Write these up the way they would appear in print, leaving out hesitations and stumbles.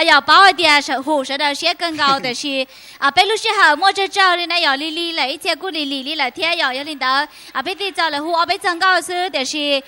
要包一点是护士的些更高的是被路些好摸着照的那要哩了，一切顾哩了天要领导被地照了护被增高是的是，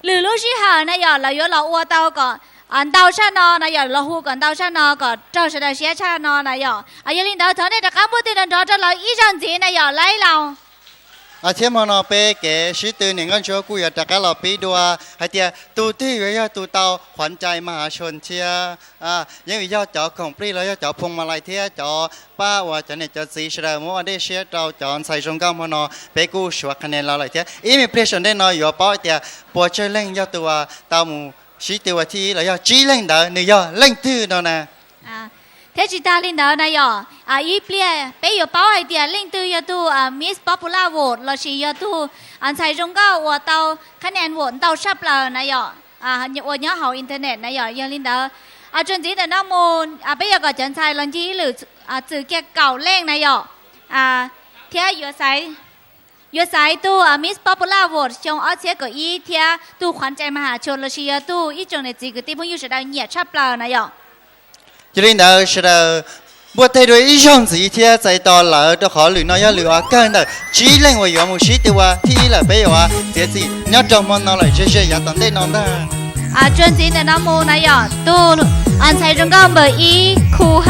路些好那要了有了我到个。到山呢，那要老虎跟到山呢，个照是的些山呢，那要领导从那个干部的人找着了一上节那要来了。thế mà nó bé cái sĩ tử những con chúa cùi tất cả là bí đua hay tiệt tu thi rồi tu tao khoản trái mah chôn chia những vì do cho công ty rồi cho phong mà lại thế cho ba và cho nên cho gì sẽ mua để sẽ trao chọn sai trong công mà nó bé cú sửaคะแนนเราlại thế ý mình pressure đây nó yếu bao tiệt bỏ chơi lên do tu tao mu sĩ tử thì là do chỉ lên đó nữa do lên thứ đó nè thế chỉ ta lên đó này à ý ple bây giờ bảo hay tiền lên từ giờ tu Miss Popular Vote là chỉ giờ tu anh sai trong cái và tàu คะแนน vote ตาวชับเลยnày à và nhớ học internet này giờ lên đó chuẩn chỉ là nó môn bây giờ có chuẩn sai lần chỉ lử từ cái cầu lên này thế giờ sai tu Miss Popular Vote trong ở chế của ý thế tu khoản trái mà chọn là chỉ giờ tu ý trong này chỉ cái địa phương yêu sẽ đang nhiệtชับเลยnày cho nên đó sẽ là bữa thay đổi ý trong gì thì tại đó là đó họ lựa nó要lựa cái đó chỉ lên với有冇事的话thì là bây giờ这是你专门拿来这些也当得拿的专辑的那么那样都按才中间没一哭号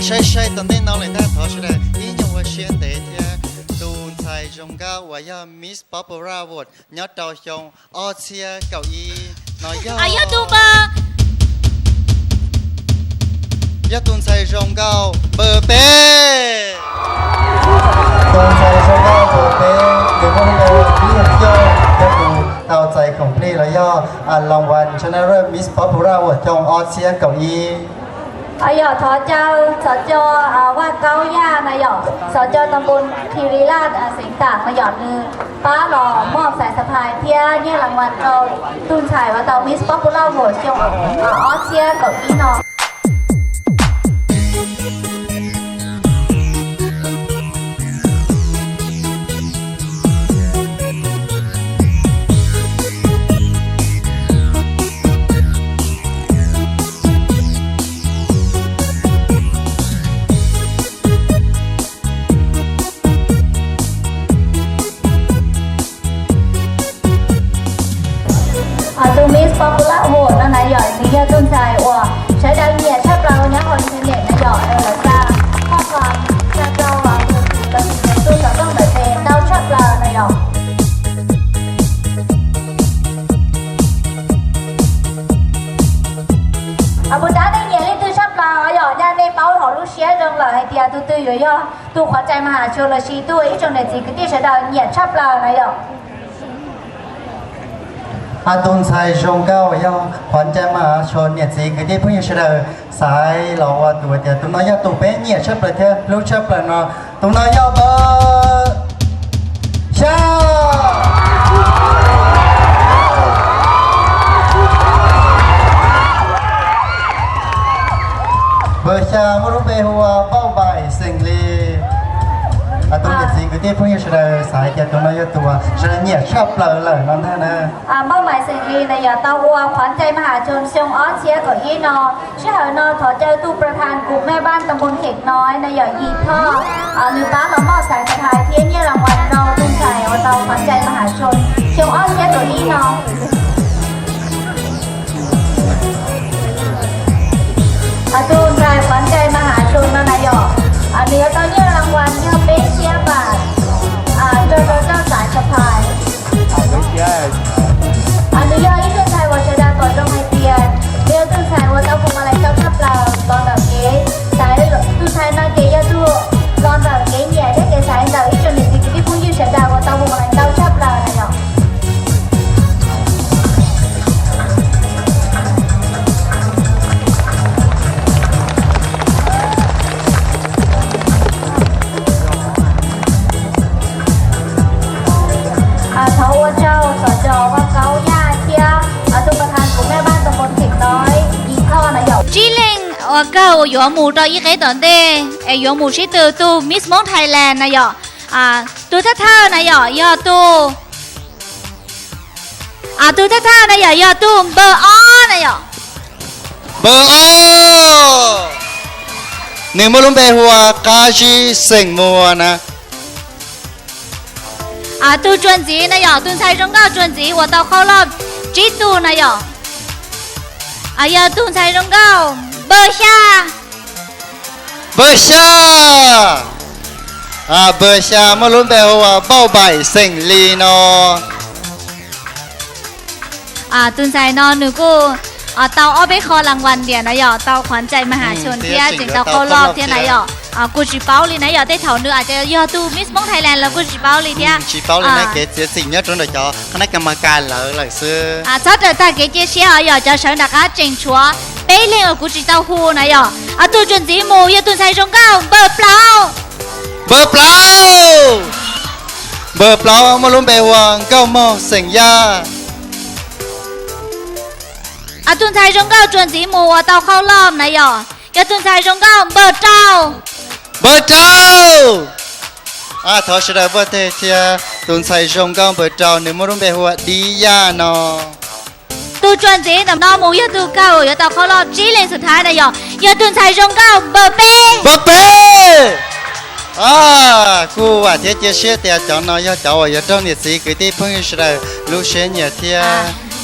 ใช่ตอนนี้น้องเลยได้ถอดชุดเลยอีจังว่าเชียนเตะเทียตูนไทยจงก้าวว่ายามิสป๊อปปูล่าโหวตยอดดาวชงออเชียเก้าอี้น้อยย่อ à yo tu ba ยาตูนไทยจงก้าวเบอร์เป้ ตรงใจชาวบ้านโปรเป้หรือว่าเราเรียกย่อก็คือเอาใจของพี่แล้วย่อรางวัลชนะเลิศมิสป๊อปปูล่าโหวตจงออเชียเก้าอี้ 哎呀，他叫ว่าเก้าย่านายหสจตำบลคีรีราชสิงห์ต่างมาหยอดมือป้าหล่อมอบสายสะพายเพี้ยเนี่ยรางวัลเราตุนฉายว่าเตามิสป๊อปปูล่าโหวตจงออเชียกับอีนอ ตูมิสป๊อปปูล่าโหวตนะนายหยอดนี่ยต้นใจว่าใช้ดาวเหยียดถ้าเราเนี่ยคนเฉลี่ยนายหยอดแล้วจ้าข้อความจะเราว่าเราตู้จะต้องแบบเป็นดาวชอบเรานายหยอดบุญด้านในเหยียดที่ตู้ชอบเราหยอดย่าในเป้าของลูกเชียร์รงหล่อให้เดียตู้อยู่ย่อตู้ขวัญใจมหาชนละชีตู้อีจงในจีกที่ใช้ดาวเหยียดชอบเรานายหยอดอาตุนไซชงเก้าย่อขวัญใจมหาชนเนี่ยสิคือที่เพิ่งจะเฉลยสายเราว่าตัวเดียวตุ้มน้อยย่อตัวเป๊ะเนี่ยชอบเลยเท่ลูกชอบเลยเนาะตุ้มน้อยย่อเบอร์ชาเบอร์ชาไม่รู้ไปหัวเป้าใบสิงลีอาตุนเนี่ยสิคือที่เพิ่งจะเฉลยสายเดียวตุ้มน้อยย่อตัวเฉลยเนี่ยชอบเลยนั่นแท้นะเป้าหมายสิ่งนี้ในยาเตาวัวขวัญใจมหาชนทรงออสเชียกับยีนอชื่อเหอนอถอเจอตู้ประธานกลุ่มแม่บ้านตำบลเขกน้อยในยายีพ่อหรือป้าเรามอบสายสะพายเทียนเนี่ยรางวัลเราตุ้งใจเอาเตาขวัญใจมหาชนทรงออสเชียกับยีนอตุ้งใจขวัญใจมหาชนนายกเนื้อตอนนี้รางวัลเนี่ยเป๊ะเชียบาทเจ้าสายสะพายอนุญาตให้ตุ้งใจวัชดาต่อจงให้เตียนเนื้อตุ้งใจว่าเจ้าพวงมาลัยเจ้าทับเราตอนแบบเก๋สายตุ้งใจน่าเก๋ยาตู้ตอนแบบเก๋เนี่ยได้เก๋สายเราอีกจนในสิ่งที่พุ่งยืดเฉดาว่าเจ้าพวงมาลัยเจ้าทับเรานายกเขาว่าเจ้าสจว่าเขาย่าเทียตุประธานกลุ่มแม่บ้านตำบลเข็กน้อยยีท่อนายกจีเล่งก็อยู่หมู่ต่ออีกไอ้ตอนเด้อยู่หมู่ชื่อตู้มิสมองไทยแลนด์นายตู้ท่านายยอตู้ตู้ท่านายยอตู้เบอร์อ้อนายเบอร์อ้อหนึ่งมาลุ้มไปหัวกาจีเสิงมัวนะตู้专辑นายตุ้นไทยจงก้าว专辑我到เข้ารอบจีตู้นายยาตุ้นไทยจงก้าวเบอร์ชาเบอร์ชาเบอร์ชามาลุ้นไปหัวเป้าใบเสิงลีนอตุ้นไทยนอนหนูกูเตาเอาไปคอรางวัลเดียนายเตาขวัญใจมหาชนเที่ยจึงเตาเข้ารอบเที่ยนายกูจีเป้าเลยนายได้เท่านึงอาจจะยอตู้มิสมองไทยแลนด์แล้วกูจีเป้าเลยเที่ยจีเป้าเลยนะเกศสิ่งนี้จนได้จ่อคณะกรรมการหลังซื้อชอบแต่เกศเชียจะเชิญดักจิงชัวไปเลี้ยงกูจีเต้าหู้นายตู้จนจีมูยตุ้นไทยจงก้าวเบอร์เปล่าเบอร์เปล่าเบอร์เปล่ามาลุ้นไปวางเก้าโมงเสียงยาตุ้นไทยจงก้าวจนจีมูเตาเข้ารอบนายตุ้นไทยจงก้าวเบอร์เจ้าเบอร์เจ้าทอชดาเบอร์เทียตุนไซชงก้าวเบอร์เจ้าหนึ่งมาลุ้นไปหัวดียานอตู้จวนจีนำน้องมูยตู้เก้ายต่อเข้ารอบจีเลนสุดท้ายนายยตุนไทยจงก้าวเบอร์เป้เบอร์เป้กูว่าเทียเชียเตียจอนอยจ่อว่าอย่าต้องเนี่ยสิคือที่เพิ่งจะลูกเชนเนี่ยเทีย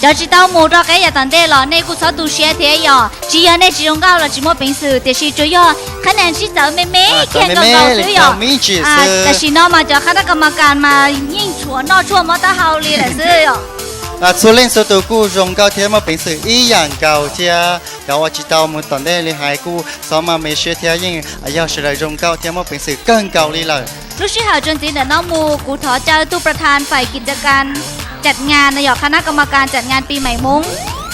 就知道冇咗嘅日當地咯，你估所讀寫嘅喲，只要你只用高了，只冇平時，但是主要可能是找妹妹看個高水喲，但是呢嘛就คณะกรรมการมายิ่งชัวนอชัวมอตาเฮาลีเลยซื้อสุรินทร์สุดกูรงเก้าเทียมาเป็นสื่ออีอย่างเก่าเทียเดี๋ยวว่าจิตเอามือตอนได้เลยหายกูซ้อมมาไม่เชื่อเทียยิ่งอยากเฉลยรงเก้าเทียมาเป็นสื่อเกินเก่าเลย ลูกชิฮาจนจีนเดน้องมูกูถอเจ้าตู้ประธานฝ่ายกิจการจัดงานนายกคณะกรรมการจัดงานปีใหม่มุ้ง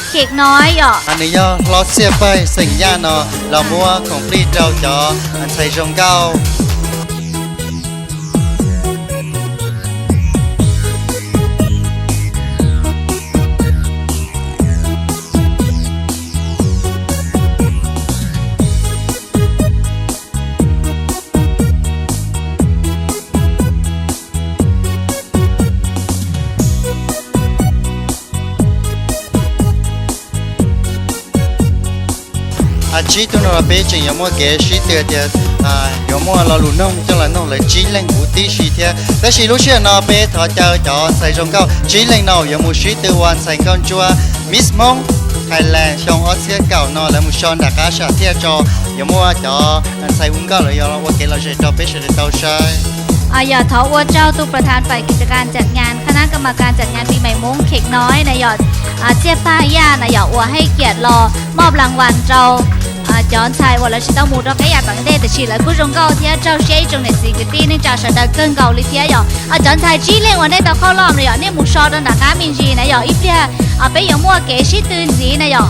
เค้กน้อยหยออันนี้ย่อล้อเสียไปสิ่งย่าเนาะเรามัวของปลีเจ้าจ๋ออันใส่รงเก้าอาชีพตัวเราเป็นจริงยามว่าแกชีเตียเดียยามว่าเราหลุดน้องจังหวะน้องเลยจีเล่งหูตีชีเทียแต่ชีลูกเชื่อเนาะเป็นถอดเจ้าจ๋อใส่รงเก้าจีเล่งเนาะยามว่าชีตัววันใส่ก้อนจัวมิสมงไทยแลนด์ช่องออสเตรเลียเก่าเนาะแล้วมุชอนดักอาชาเทียจอยามว่าจ๋อใส่อุ้งเก้าเลยยอมว่าแกเราจะจ๋อเป็นเฉลี่ยเต้าใช่อย่าท้อว่าเจ้าตู้ประธานฝ่ายกิจการจัดงานคณะกรรมการจัดงานปีใหม่มุ้งเค้กน้อยนายกเจี๊ยบป้าย่านายกว่าให้เกียรติรอมอบรางวัลเจ้าจอนชายว่าเราจะต้องมูดอกแก่อยากบังเดแต่ชีเลยกูจงเก่าเทียเจ้าเชี่ยจงในสิ่งที่นี่จะเสด็จเกินเก่าลิเทียหยอจอนชายจีเล่งวันได้ต่อเข้ารอบเลยหยอเนี่ยมูชอดันดักการมินจีนะหยออีเพียไปยังมัวเกชิตื่นจีนะหยอ